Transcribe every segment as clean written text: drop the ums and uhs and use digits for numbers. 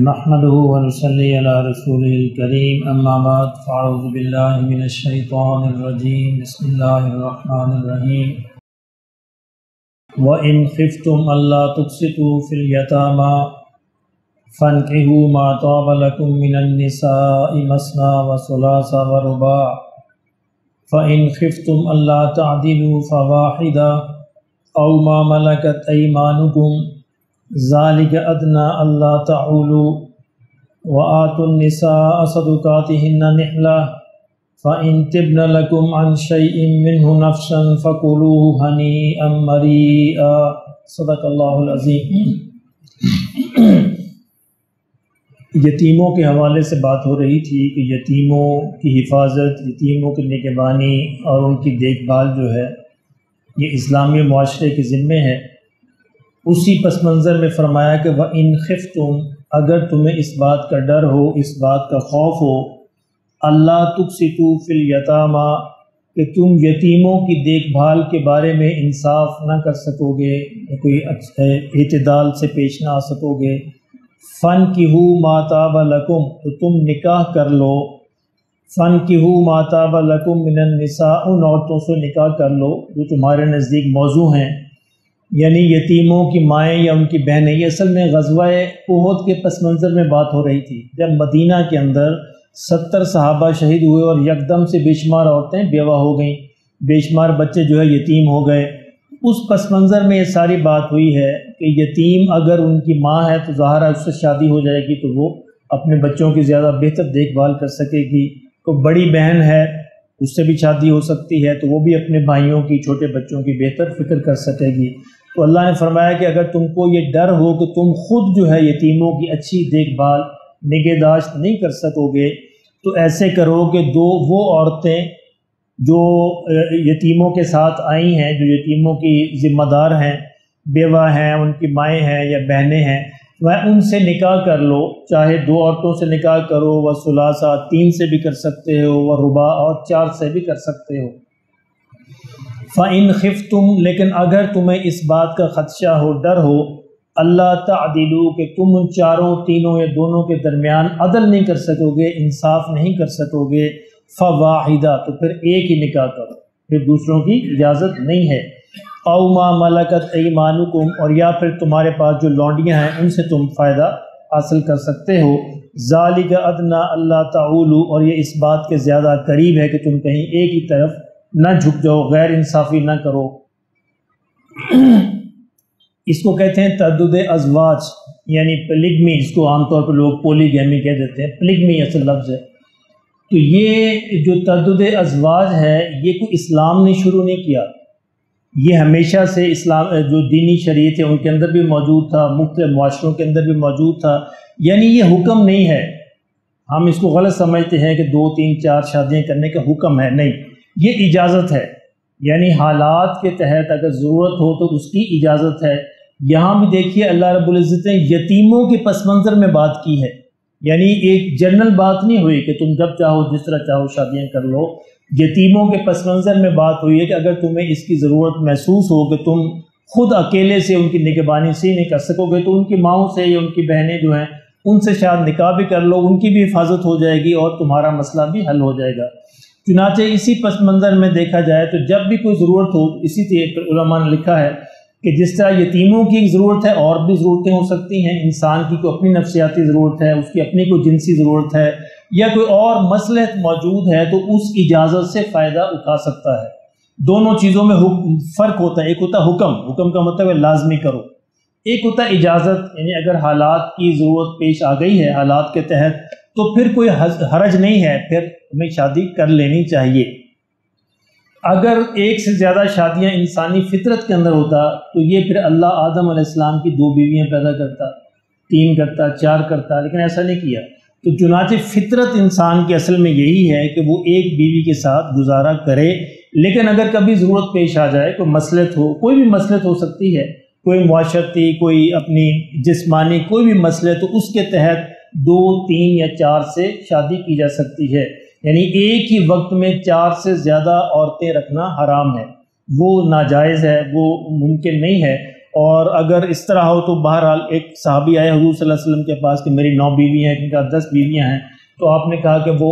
نحمده ونصلي على رسوله الكريم اما بعد فاعوذ بالله من الشيطان الرجيم بسم الله الرحمن الرحيم وَإِنْ خِفْتُمْ أَلَّا تُقْسِطُوا فِي الْيَتَامَى فَانكِحُوا مَا طَابَ لَكُم مِّنَ النِّسَاءِ مَثْنَىٰ وَثُلَاثَ وَرُبَاعَ فَإِنْ خِفْتُمْ أَلَّا تَعْدِلُوا فَوَاحِدَةً أَوْ مَا مَلَكَتْ أَيْمَانُكُمْ ذَلِكَ أَدْنَىٰ أَلَّا تَعُولُوا وَآتُوا النِّسَاءَ صَدُقَاتِهِنَّ نِحْلَةً فَإِن تِبْنَ لَكُمْ عَن شَيْءٍ مِّنْهُ نَفْسًا فَكُلُوهُ هَنِيئًا مَرِيئًا صدق اللہ العظیم۔ یتیموں کے حوالے سے بات ہو رہی تھی کہ یتیموں کی حفاظت، یتیموں کی نگہبانی اور ان کی دیکھ بھال جو ہے یہ اسلامی معاشرے کے ذمے ہے۔ اسی پس منظر میں فرمایا کہ وَإِنْ خِفْتُمْ، اگر تمہیں اس بات کا ڈر ہو، اس بات کا خوف ہو، اللہ تقسطوا فی الیتامیٰ، کہ تم یتیموں کی دیکھ بھال کے بارے میں انصاف نہ کر سکو گے، کوئی اعتدال سے پیش نہ آ سکو گے، فَانْکِحُوا مَا طَابَ لَكُمْ، تو تم نکاح کر لو، فَانْکِحُوا مَا طَابَ لَكُم مِّنَ النِّسَاء، ان عورتوں سے نکاح کر لو جو تمہارے نزدیک موزوں ہیں، یعنی یتیموں کی مائیں یا ان کی بہنیں۔ یہ اصل میں غزوہ احد کے پس منظر میں بات ہو رہی تھی، جب مدینہ کے اندر 70 صحابہ شہید ہوئے اور یکدم سے بے شمار عورتیں بیوہ ہو گئیں، بے شمار بچے جو ہے یتیم ہو گئے۔ اس پس منظر میں یہ ساری بات ہوئی ہے کہ یتیم اگر ان کی ماں ہے تو ظاہر ہے اس سے شادی ہو جائے گی تو وہ اپنے بچوں کی زیادہ بہتر دیکھ بھال کر سکے گی۔ کوئی بڑی بہن ہے اس سے بھی شادی ہو سکتی ہے تو وہ بھی اپنے بھائیوں کی، چھوٹے بچوں کی بہتر فکر کر سکے گی۔ تو اللہ نے فرمایا کہ اگر تم کو یہ ڈر ہو کہ تم خود جو ہے یتیموں کی اچھی دیکھ بھال نگہداشت نہیں کر سکو گے تو ایسے کرو کہ وہ عورتیں جو یتیموں کے ساتھ آئی ہیں، جو یتیموں کی ذمہ دار ہیں، بیوہ ہیں، ان کی مائیں ہیں یا بہنیں ہیں، وہ ان سے نکاح کر لو، چاہے 2 عورتوں سے نکاح کرو، وہ ثلاثہ 3 سے بھی کر سکتے ہو، وہ رباع اور 4 سے بھی کر سکتے ہو۔ فَإِنْ خِفْتُمْ، لیکن اگر تمہیں اس بات کا خدشہ ہو، ڈر ہو، اللہ تعدلوا، کہ تم ان چاروں، تینوں یا دونوں کے درمیان عدل نہیں کر سکو گے، انصاف نہیں کر سکو گے، فواحدہ، تو پھر ایک ہی نکاح کرو، پھر دوسروں کی اجازت نہیں ہے۔ او ما ملکت ایمانکم، اور یا پھر تمہارے پاس جو لونڈیاں ہیں ان سے تم فائدہ حاصل کر سکتے ہو۔ ذالک ادنیٰ اللہ تعولوا، اور یہ اس بات کے زیادہ قریب ہے کہ تم کہیں ایک ہی طرف نہ جھک جاؤ، غیر انصافی نہ کرو۔ اس کو کہتے ہیں تعدد ازواج، یعنی پلیگمی، اس کو عام طور پر لوگ پولی گیمی کہہ دیتے ہیں، پلیگمی اصل لفظ ہے۔ تو یہ جو تعدد ازواج ہے یہ کوئی اسلام نے شروع نہیں کیا، یہ ہمیشہ سے اسلام جو دینی شریعت ہے ان کے اندر بھی موجود تھا، مختلف معاشروں کے اندر بھی موجود تھا، یعنی یہ حکم نہیں ہے۔ ہم اس کو غلط سمجھتے ہیں کہ 2 3 4 شادیاں کرنے کا حکم ہے، نہیں، یہ اجازت ہے، یعنی حالات کے تحت اگر ضرورت ہو تو اس کی اجازت ہے۔ یہاں بھی دیکھیے اللہ رب العزت نے یتیموں کے پس منظر میں بات کی ہے، یعنی ایک جنرل بات نہیں ہوئی کہ تم جب چاہو جس طرح چاہو شادیاں کر لو۔ یتیموں کے پس منظر میں بات ہوئی ہے کہ اگر تمہیں اس کی ضرورت محسوس ہو کہ تم خود اکیلے سے ان کی نگہبانی سے نہیں کر سکو گے تو ان کی ماؤں سے یا ان کی بہنیں جو ہیں ان سے شاید نکاح بھی کر لو، ان کی بھی حفاظت ہو جائے گی اور تمہارا مسئلہ بھی حل ہو جائے گا۔ چنانچہ اسی پس منظر میں دیکھا جائے تو جب بھی کوئی ضرورت ہو، اسی طرح علماء نے لکھا ہے کہ جس طرح یتیموں کی ایک ضرورت ہے اور بھی ضرورتیں ہو سکتی ہیں، انسان کی کوئی اپنی نفسیاتی ضرورت ہے، اس کی اپنی کوئی جنسی ضرورت ہے یا کوئی اور مصلحت موجود ہے تو اس اجازت سے فائدہ اٹھا سکتا ہے۔ دونوں چیزوں میں فرق ہوتا ہے، ایک ہوتا ہے حکم کا مطلب ہے لازمی کرو، ایک ہوتا ہے اجازت، یعنی اگر حالات کی ضرورت پیش آ گئی ہے حالات کے تحت تو پھر کوئی حرج نہیں ہے، پھر ہمیں شادی کر لینی چاہیے۔ اگر ایک سے زیادہ شادیاں انسانی فطرت کے اندر ہوتا تو یہ پھر اللہ آدم علیہ السلام کی 2 بیویاں پیدا کرتا، 3 کرتا، 4 کرتا، لیکن ایسا نہیں کیا۔ تو چنانچہ فطرت انسان کی اصل میں یہی ہے کہ وہ ایک بیوی کے ساتھ گزارا کرے، لیکن اگر کبھی ضرورت پیش آ جائے، کوئی مصلحت ہو، کوئی بھی مصلحت ہو سکتی ہے، کوئی معاشرتی، کوئی اپنی جسمانی کوئی بھی مصلحت، تو اس کے تحت 2 3 یا 4 سے شادی کی جا سکتی ہے، یعنی ایک ہی وقت میں 4 سے زیادہ عورتیں رکھنا حرام ہے، وہ ناجائز ہے، وہ ممکن نہیں ہے۔ اور اگر اس طرح ہو تو بہرحال ایک صحابی آئے حضور صلی اللہ علیہ وسلم کے پاس کہ میری 9 بیویاں ہیں، ان کا 10 بیویاں ہیں، تو آپ نے کہا کہ وہ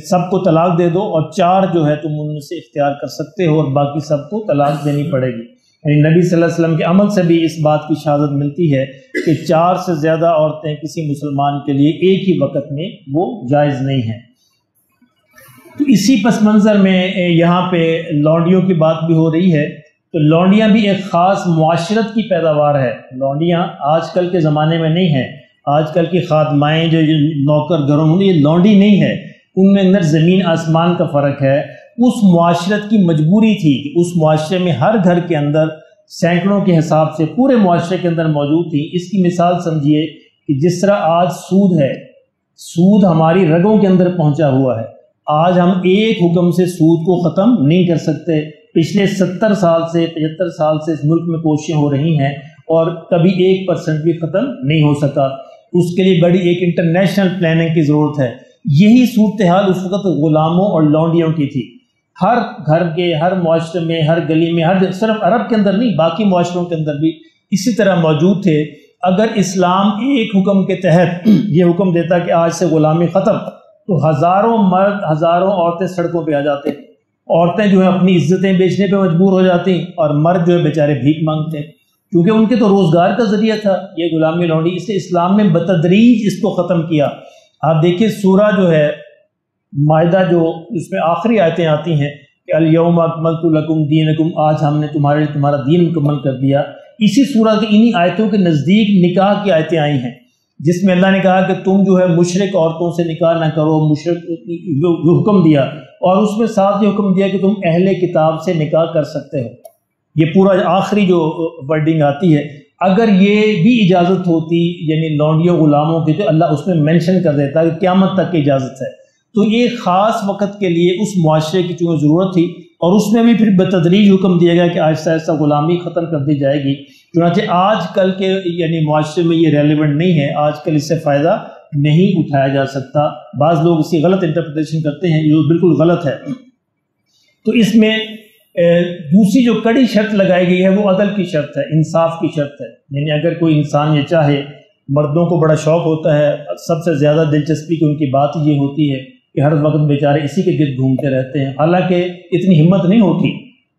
سب کو طلاق دے دو اور 4 جو ہے تم ان میں سے اختیار کر سکتے ہو اور باقی سب کو طلاق دینی پڑے گی۔ یعنی نبی صلی اللہ علیہ وسلم کے عمل سے بھی اس بات کی شہادت ملتی ہے کہ 4 سے زیادہ عورتیں کسی مسلمان کے لیے ایک ہی وقت میں وہ جائز نہیں ہیں۔ تو اسی پس منظر میں یہاں پہ لونڈیوں کی بات بھی ہو رہی ہے، تو لونڈیاں بھی ایک خاص معاشرت کی پیداوار ہے۔ لونڈیاں آج کل کے زمانے میں نہیں ہیں، آج کل کی خادمائیں جو نوکر گھروں میں، یہ لونڈی نہیں ہے، ان میں اندر زمین آسمان کا فرق ہے۔ اس معاشرت کی مجبوری تھی کہ اس معاشرے میں ہر گھر کے اندر سینکڑوں کے حساب سے پورے معاشرے کے اندر موجود تھی۔ اس کی مثال سمجھیے کہ جس طرح آج سود ہے، سود ہماری رگوں کے اندر پہنچا ہوا ہے، آج ہم ایک حکم سے سود کو ختم نہیں کر سکتے۔ پچھلے 70 سال سے 75 سال سے اس ملک میں کوششیں ہو رہی ہیں اور کبھی 1% بھی ختم نہیں ہو سکا۔ اس کے لیے بڑی ایک انٹرنیشنل پلاننگ کی ضرورت ہے۔ یہی صورتحال اس وقت غلاموں اور لونڈیوں کی تھی۔ ہر گھر کے، ہر معاشرے میں، ہر گلی میں، صرف عرب کے اندر نہیں، باقی معاشروں کے اندر بھی اسی طرح موجود تھے۔ اگر اسلام ایک حکم کے تحت یہ حکم دیتا کہ آج سے غلامی ختم، تو ہزاروں مرد، ہزاروں عورتیں سڑکوں پہ آ جاتے، عورتیں جو ہے اپنی عزتیں بیچنے پہ مجبور ہو جاتی اور مرد جو ہے بیچارے بھیک مانگتے، کیونکہ ان کے تو روزگار کا ذریعہ تھا یہ غلامی لونڈی۔ اس لیے اسلام نے بتدریج اس کو ختم کیا۔ آپ دیکھیے سورہ جو ہے مائدہ، جو اس میں آخری آیتیں آتی ہیں کہ الیوم اکملت لکم دینکم، آج ہم نے تمہارے لیے تمہارا دین مکمل کر دیا، اسی سورہ کی انہی آیتوں کے نزدیک نکاح کی آیتیں آئی ہیں، جس میں اللہ نے کہا کہ تم جو ہے مشرک عورتوں سے نکاح نہ کرو، مشرک جو حکم دیا، اور اس میں ساتھ یہ حکم دیا کہ تم اہل کتاب سے نکاح کر سکتے ہو۔ یہ پورا آخری جو ورڈنگ آتی ہے، اگر یہ بھی اجازت ہوتی یعنی لونڈیوں غلاموں کی، تو اللہ اس میں مینشن کر دیتا کہ قیامت تک کی اجازت ہے۔ تو یہ خاص وقت کے لیے اس معاشرے کی چونکہ ضرورت تھی، اور اس میں بھی پھر بتدریج حکم دیا گیا کہ آہستہ آہستہ غلامی ختم کر دی جائے گی۔ چنانچہ آج کل کے یعنی معاشرے میں یہ ریلیونٹ نہیں ہے، آج کل اس سے فائدہ نہیں اٹھایا جا سکتا۔ بعض لوگ اس کی غلط انٹرپریٹیشن کرتے ہیں، یہ بالکل غلط ہے۔ تو اس میں دوسری جو کڑی شرط لگائی گئی ہے وہ عدل کی شرط ہے، انصاف کی شرط ہے۔ یعنی اگر کوئی انسان یہ چاہے، مردوں کو بڑا شوق ہوتا ہے، سب سے زیادہ دلچسپی کی ان کی بات یہ ہوتی ہے کہ ہر وقت بیچارے اسی کے گرد گھومتے رہتے ہیں، حالانکہ اتنی ہمت نہیں ہوتی،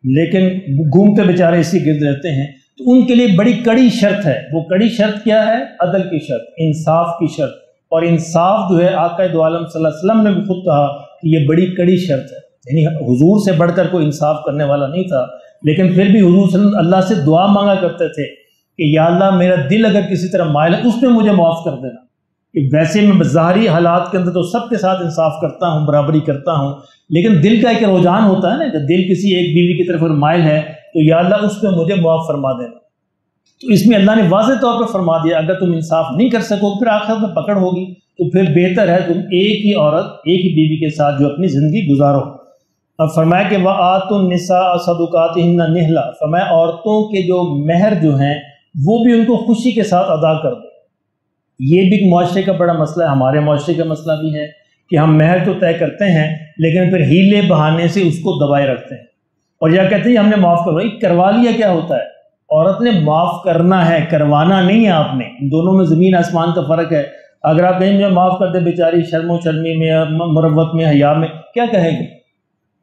لیکن گھومتے بیچارے اسی گرد رہتے ہیں، تو ان کے لیے بڑی کڑی شرط ہے۔ وہ کڑی شرط کیا ہے؟ عدل کی شرط، انصاف کی شرط۔ اور انصاف جو ہے آقا دو عالم صلی اللہ علیہ وسلم نے بھی خود کہا کہ یہ بڑی کڑی شرط ہے، یعنی حضور سے بڑھ کر کوئی انصاف کرنے والا نہیں تھا، لیکن پھر بھی حضور صلی اللہ علیہ وسلم اللہ سے دعا مانگا کرتے تھے کہ یا اللہ میرا دل اگر کسی طرح مائل ہے اس میں مجھے معاف کر دینا۔ کہ ویسے میں ظاہری حالات کے اندر تو سب کے ساتھ انصاف کرتا ہوں، برابری کرتا ہوں، لیکن دل کا ایک رجحان ہوتا ہے نا، کہ دل کسی ایک بیوی کی طرف اگر مائل ہے تو یا اللہ اس پہ مجھے معاف فرما دینا۔ تو اس میں اللہ نے واضح طور پہ فرما دیا اگر تم انصاف نہیں کر سکو پھر آخرت میں پکڑ ہوگی، تو پھر بہتر ہے تم ایک ہی عورت، ایک ہی بیوی کے ساتھ جو اپنی زندگی گزارو۔ اب فرمایا کہ وَآتُوا النِّسَاءَ صَدُقَاتِهِنَّ نِحْلَةً، فرمایا عورتوں کے جو مہر جو ہیں وہ بھی ان کو خوشی کے ساتھ ادا کر دو۔ یہ بھی ایک معاشرے کا بڑا مسئلہ ہے، ہمارے معاشرے کا مسئلہ بھی ہے کہ ہم مہر تو طے کرتے ہیں لیکن پھر ہیلے بہانے سے اس کو دبائے رکھتے ہیں، اور یا کہتے ہیں ہم نے معاف کروا لیا۔ کیا ہوتا ہے؟ عورت نے معاف کرنا ہے، کروانا نہیں ہے آپ نے، ان دونوں میں زمین آسمان کا فرق ہے۔ اگر آپ کہیں مجھے معاف کر دے بیچاری شرم و شرمی میں، مروت میں، حیا میں، کیا کہے گی؟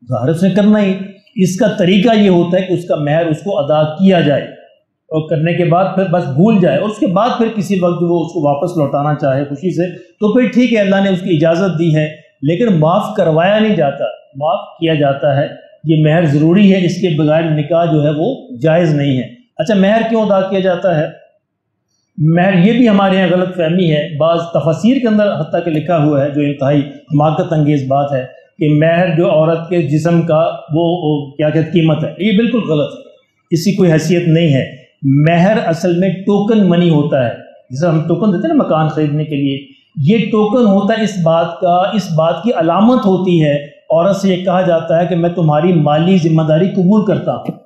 ظاہر سے کرنا ہی۔ اس کا طریقہ یہ ہوتا ہے کہ اس کا مہر اس کو ادا کیا جائے، اور کرنے کے بعد پھر بس بھول جائے، اور اس کے بعد پھر کسی وقت وہ اس کو واپس لوٹانا چاہے خوشی سے تو پھر ٹھیک ہے، اللہ نے اس کی اجازت دی ہے، لیکن معاف کروایا نہیں جاتا، معاف کیا جاتا ہے۔ یہ مہر ضروری ہے، اس کے بغیر نکاح جو ہے وہ جائز نہیں ہے۔ اچھا، مہر کیوں ادا کیا جاتا ہے؟ مہر یہ بھی ہمارے یہاں غلط فہمی ہے، بعض تفاسیر کے اندر حتیٰ کہ لکھا ہوا ہے جو انتہائی حماقت انگیز بات ہے کہ مہر جو عورت کے جسم کا وہ کیا کہتے قیمت ہے، یہ بالکل غلط ہے، اس کی کوئی حیثیت نہیں ہے۔ مہر اصل میں ٹوکن منی ہوتا ہے، جسے ہم ٹوکن دیتے ہیں نا مکان خریدنے کے لیے، یہ ٹوکن ہوتا ہے اس بات کی علامت ہوتی ہے، عورت سے یہ کہا جاتا ہے کہ میں تمہاری مالی ذمہ داری قبول کرتا ہوں،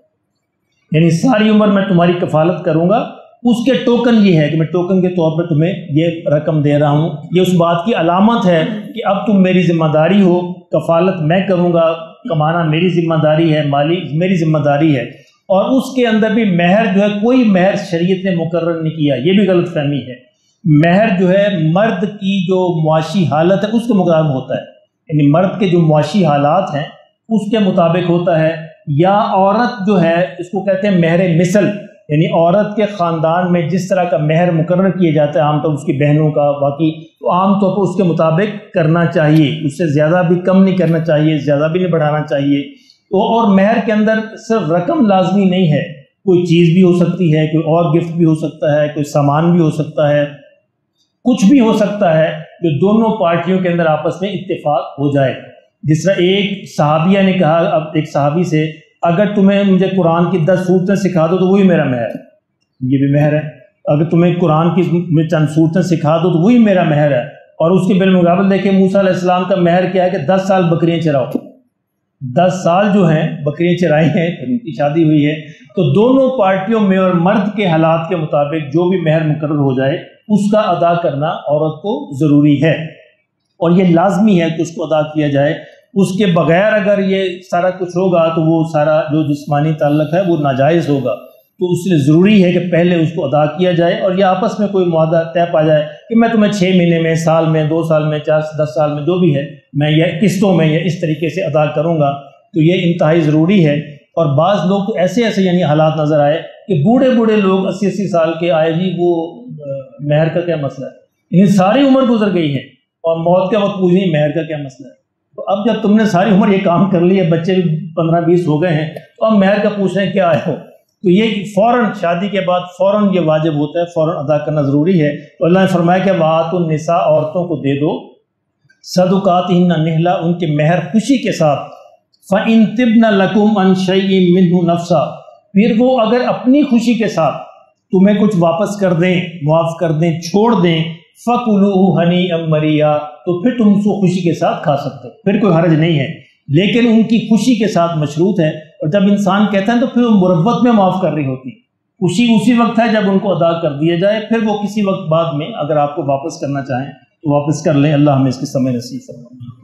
یعنی ساری عمر میں تمہاری کفالت کروں گا۔ اس کے ٹوکن یہ ہے کہ میں ٹوکن کے طور پر تمہیں یہ رقم دے رہا ہوں، یہ اس بات کی علامت ہے کہ اب تم میری ذمہ داری ہو، کفالت میں کروں گا، کمانا میری ذمہ داری ہے، مالی میری ذمہ داری ہے۔ اور اس کے اندر بھی مہر جو ہے کوئی مہر شریعت نے مقرر نہیں کیا، یہ بھی غلط فہمی ہے۔ مہر جو ہے مرد کی جو معاشی حالت ہے اس کے مطابق ہوتا ہے، یعنی مرد کے جو معاشی حالات ہیں اس کے مطابق ہوتا ہے، یا عورت جو ہے اس کو کہتے ہیں مہر مثل، یعنی عورت کے خاندان میں جس طرح کا مہر مقرر کیا جاتا ہے عام طور اس کی بہنوں کا، باقی تو عام طور پر اس کے مطابق کرنا چاہیے، اس سے زیادہ بھی کم نہیں کرنا چاہیے، زیادہ بھی نہیں بڑھانا چاہیے۔ اور مہر کے اندر صرف رقم لازمی نہیں ہے، کوئی چیز بھی ہو سکتی ہے، کوئی اور گفٹ بھی ہو سکتا ہے، کوئی سامان بھی ہو سکتا ہے، کچھ بھی ہو سکتا ہے جو دونوں پارٹیوں کے اندر آپس میں اتفاق ہو جائے۔ جس طرح ایک صحابیہ نے کہا اب ایک صحابی سے، اگر تمہیں مجھے قرآن کی 10 صورتیں سکھا دو تو وہی میرا مہر ہے، یہ بھی مہر ہے۔ اگر تمہیں قرآن کی چند صورتیں سکھا دو تو وہی میرا مہر ہے۔ اور اس کے بالمقابل دیکھیں موسیٰ علیہ السلام کا مہر کیا ہے کہ 10 سال بکریاں چراؤ، 10 سال جو ہیں بکریاں چرائی ہیں، ان کی شادی ہوئی ہے۔ تو دونوں پارٹیوں میں اور مرد کے حالات کے مطابق جو بھی مہر مقرر ہو جائے اس کا ادا کرنا عورت کو ضروری ہے، اور یہ لازمی ہے کہ اس کو ادا کیا جائے۔ اس کے بغیر اگر یہ سارا کچھ ہوگا تو وہ سارا جو جسمانی تعلق ہے وہ ناجائز ہوگا، تو اس لیے ضروری ہے کہ پہلے اس کو ادا کیا جائے، اور یہ آپس میں کوئی معاہدہ طے پا جائے کہ میں تمہیں 6 مہینے میں، سال میں، 2 سال میں، 10 سال میں جو بھی ہے میں یہ قسطوں میں یا اس طریقے سے ادا کروں گا، تو یہ انتہائی ضروری ہے۔ اور بعض لوگ تو ایسے یعنی حالات نظر آئے کہ بوڑھے لوگ 80 سال کے آئے، جی وہ مہر کا کیا مسئلہ ہے، یہ ساری عمر گزر گئی ہے اور موت کے وقت پوچھ نہیں مہر کا کیا مسئلہ ہے۔ تو اب جب تم نے ساری عمر یہ کام کر لی ہے، بچے بھی 15-20 ہو گئے ہیں، تو اب مہر کا پوچھ رہے ہیں کیا آئے ہو، تو یہ فوراً شادی کے بعد فوراً یہ واجب ہوتا ہے، فوراً ادا کرنا ضروری ہے۔ تو اللہ نے فرمایا کہ وَآتُوا النِّسَاءَ، عورتوں کو دے دو، صدقاتہن نحلہ، ان کے مہر خوشی کے ساتھ، فَإِن طِبْنَ لَكُمْ عَنْ شَيْءٍ مِّنْهُ نَفْسًا، پھر وہ اگر اپنی خوشی کے ساتھ تمہیں کچھ واپس کر دیں، معاف کر دیں، چھوڑ دیں، فَكُلُوهُ هَنِيئًا مَرِيئًا، تو پھر تم اس کو خوشی کے ساتھ کھا سکتے ہو، پھر کوئی حرج نہیں ہے، لیکن ان کی خوشی کے ساتھ مشروط ہے۔ اور جب انسان کہتا ہے تو پھر وہ مروت میں معاف کر رہی ہوتی ہے، خوشی اسی وقت ہے جب ان کو ادا کر دیا جائے، پھر وہ کسی وقت بعد میں اگر آپ کو واپس کرنا چاہیں تو واپس کر لیں۔ اللہ ہمیں اس کی سمجھ نصیب فرمائے۔